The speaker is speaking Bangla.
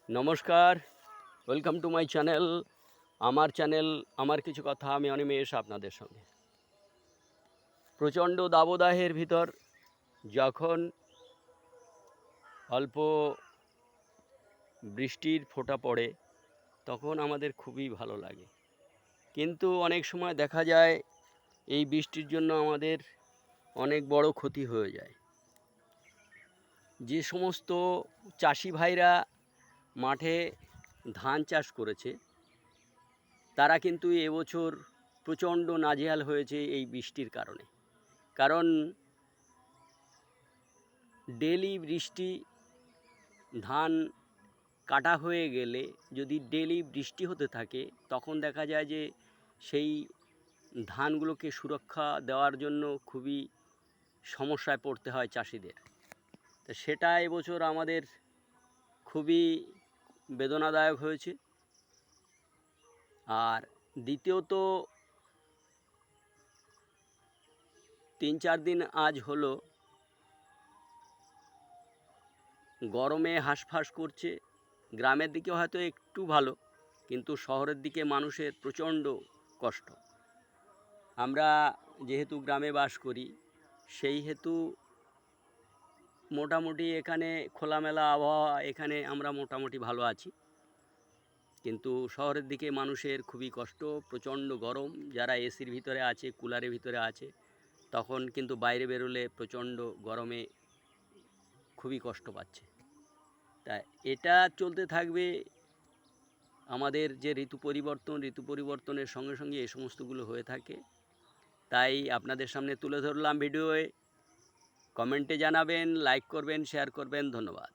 নমস্কার, ওয়েলকাম টু মাই চ্যানেল। আমার চ্যানেল আমার কিছু কথা, আমি অনিমেষ আপনাদের সঙ্গে। প্রচণ্ড দাবদাহের ভিতর যখন অল্প বৃষ্টির ফোঁটা পড়ে তখন আমাদের খুবই ভালো লাগে। কিন্তু অনেক সময় দেখা যায় এই বৃষ্টির জন্য আমাদের অনেক বড় ক্ষতি হয়ে যায়। যে সমস্ত চাষি ভাইরা মাঠে ধান চাষ করেছে তারা কিন্তু এবছর প্রচণ্ড নাজেহাল হয়েছে এই বৃষ্টির কারণে। কারণ ডেলি বৃষ্টি, ধান কাটা হয়ে গেলে যদি ডেলি বৃষ্টি হতে থাকে তখন দেখা যায় যে সেই ধানগুলোকে সুরক্ষা দেওয়ার জন্য খুবই সমস্যায় পড়তে হয় চাষিদের। তো সেটা এবছর আমাদের খুবই বেদনাদায়ক হয়েছে। আর দ্বিতীয়ত 3-4 দিন আজ হলো গরমে হাঁসফাঁস করছে। গ্রামের দিকে হয়তো একটু ভালো, কিন্তু শহরের দিকে মানুষের প্রচণ্ড কষ্ট। আমরা যেহেতু গ্রামে বাস করি সেই হেতু মোটামুটি এখানে খোলামেলা আবহাওয়া, এখানে আমরা মোটামুটি ভালো আছি। কিন্তু শহরের দিকে মানুষের খুবই কষ্ট, প্রচণ্ড গরম। যারা এসির ভিতরে আছে, কুলারের ভিতরে আছে, তখন কিন্তু বাইরে বেরোলে প্রচণ্ড গরমে খুবই কষ্ট পাচ্ছে। তা এটা চলতে থাকবে। আমাদের যে ঋতু পরিবর্তনের সঙ্গে সঙ্গে এই সমস্তগুলো হয়ে থাকে। তাই আপনাদের সামনে তুলে ধরলাম ভিডিওয়ে। কমেন্টে জানাবেন, লাইক করবেন, শেয়ার করবেন। ধন্যবাদ।